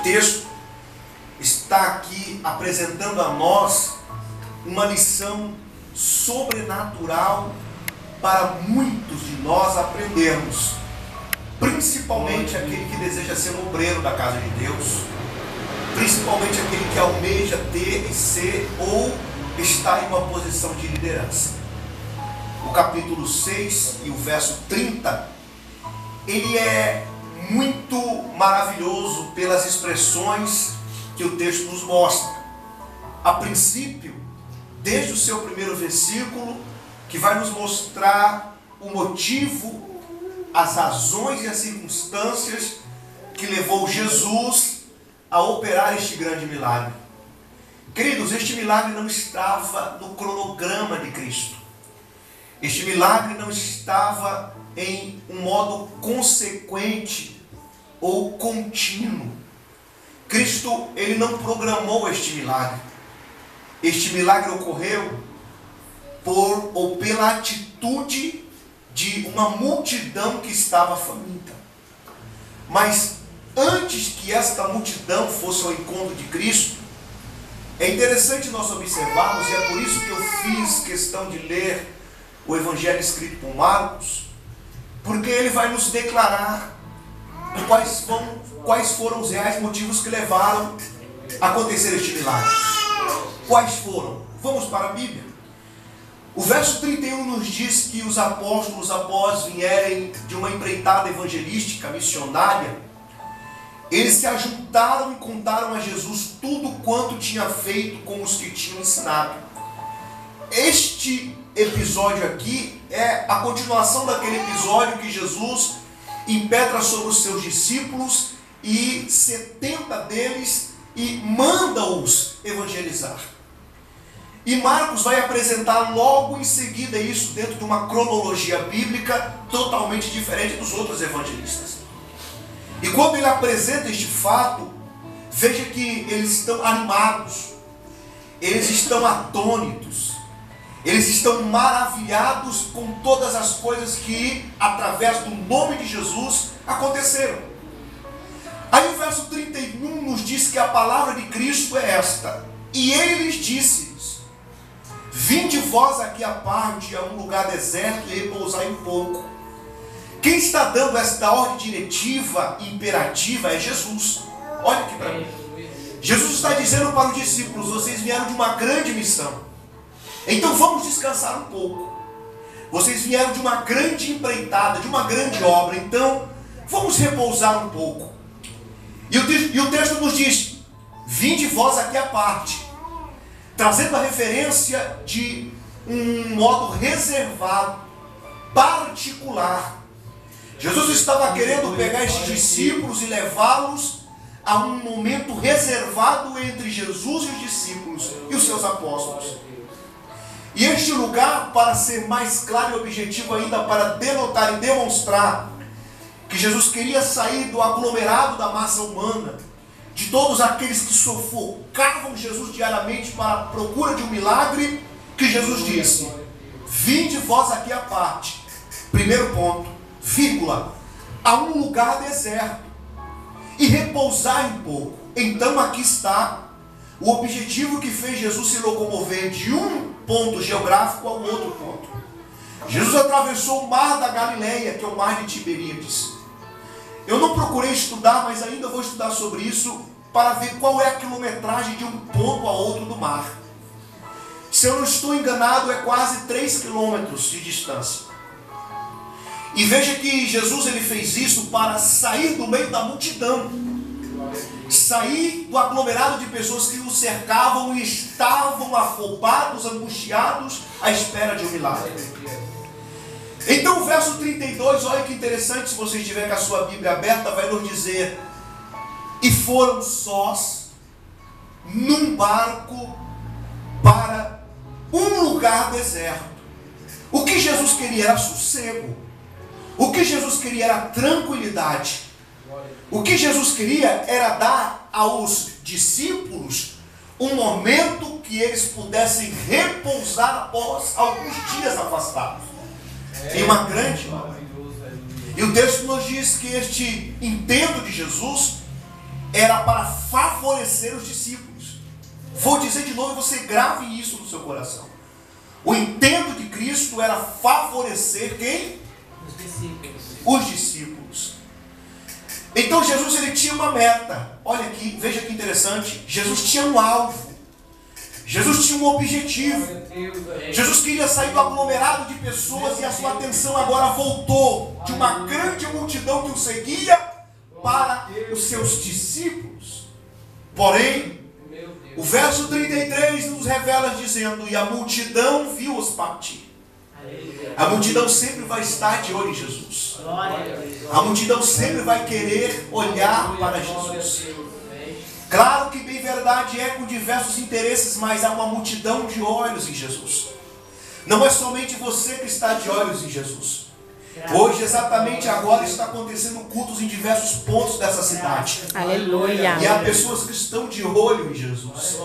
texto está aqui apresentando a nós uma lição sobrenatural para muitos de nós aprendermos, principalmente aquele que deseja ser um obreiro da casa de Deus, principalmente aquele que almeja ter e ser ou está em uma posição de liderança. O capítulo 6 e o verso 30, ele é muito maravilhoso pelas expressões que o texto nos mostra. A princípio, desde o seu primeiro versículo, que vai nos mostrar o motivo, as razões e as circunstâncias que levou Jesus a operar este grande milagre. Queridos, este milagre não estava no cronograma de Cristo. Este milagre não estava em um modo consequente ou contínuo. Cristo, ele não programou este milagre. Este milagre ocorreu pela atitude de uma multidão que estava faminta. Mas antes que esta multidão fosse ao encontro de Cristo, é interessante nós observarmos, e é por isso que eu fiz questão de ler o Evangelho escrito por Marcos, porque ele vai nos declarar quais foram os reais motivos que levaram a acontecer este milagre. Quais foram? Vamos para a Bíblia. O verso 31 nos diz que os apóstolos, após vierem de uma empreitada evangelística, missionária, eles se ajuntaram e contaram a Jesus tudo quanto tinha feito com os que tinham ensinado. Este episódio aqui é a continuação daquele episódio que Jesus impetra sobre os seus discípulos e 70 deles e manda-os evangelizar. E Marcos vai apresentar logo em seguida isso dentro de uma cronologia bíblica totalmente diferente dos outros evangelistas. E quando ele apresenta este fato, veja que eles estão animados, eles estão atônitos, eles estão maravilhados com todas as coisas que, através do nome de Jesus, aconteceram. Aí o verso 31 nos diz que a palavra de Cristo é esta: e ele lhes disse-lhes: vinde vós aqui à parte a um lugar deserto e repousai um pouco. Quem está dando esta ordem diretiva e imperativa é Jesus. Olha aqui para mim. Jesus está dizendo para os discípulos: vocês vieram de uma grande missão, então vamos descansar um pouco. Vocês vieram de uma grande empreitada, de uma grande obra, então vamos repousar um pouco. E o texto nos diz: vinde vós aqui à parte, trazendo a referência de um modo reservado, particular. Jesus estava querendo pegar estes discípulos e levá-los a um momento reservado entre Jesus e os discípulos e os seus apóstolos. E este lugar, para ser mais claro e objetivo ainda, para denotar e demonstrar que Jesus queria sair do aglomerado da massa humana, de todos aqueles que sufocavam Jesus diariamente para a procura de um milagre, que Jesus disse: vinde vós aqui à parte, primeiro ponto, vírgula, a um lugar deserto e repousai um pouco. Então aqui está o objetivo que fez Jesus se locomover de um ponto geográfico ao outro ponto. Jesus atravessou o mar da Galileia, que é o mar de Tiberíades. Eu não procurei estudar, mas ainda vou estudar sobre isso para ver qual é a quilometragem de um ponto a outro do mar. Se eu não estou enganado, é quase 3 quilômetros de distância. E veja que Jesus ele fez isso para sair do meio da multidão, sair do aglomerado de pessoas que o cercavam e estavam afobados, angustiados, à espera de um milagre. Então o verso 32, olha que interessante, se você estiver com a sua Bíblia aberta, vai nos dizer: e foram sós num barco para um lugar deserto. O que Jesus queria era sossego. O que Jesus queria era tranquilidade. O que Jesus queria era dar aos discípulos um momento que eles pudessem repousar após alguns dias afastados em uma grande obra. E o texto nos diz que este intento de Jesus era para favorecer os discípulos. Vou dizer de novo, você grave isso no seu coração. O intento de Cristo era favorecer quem? Os discípulos. Os discípulos. Então Jesus, ele tinha uma meta. Olha aqui, veja que interessante. Jesus tinha um alvo. Jesus tinha um objetivo. Jesus queria sair do aglomerado de pessoas e a sua atenção agora voltou de uma grande multidão que o seguia para os seus discípulos. Porém, o verso 33 nos revela dizendo: e a multidão viu-os partir. A multidão sempre vai estar de olho em Jesus. A multidão sempre vai querer olhar para Jesus. Claro que bem verdade é com diversos interesses, mas há uma multidão de olhos em Jesus. Não é somente você que está de olhos em Jesus. Hoje, exatamente agora, está acontecendo cultos em diversos pontos dessa cidade. Aleluia. E há pessoas que estão de olho em Jesus.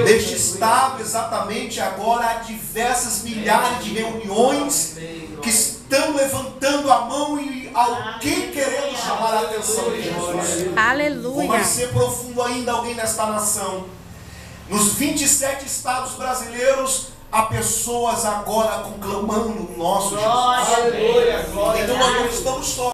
Neste estado, exatamente agora, há diversas milhares de reuniões que estão levantando a mão e alguém querendo chamar a atenção de Jesus. Aleluia. Vai ser profundo ainda alguém nesta nação. Nos 27 estados brasileiros, há pessoas agora conclamando o nosso Jesus. Aleluia. Então nós não estamos só.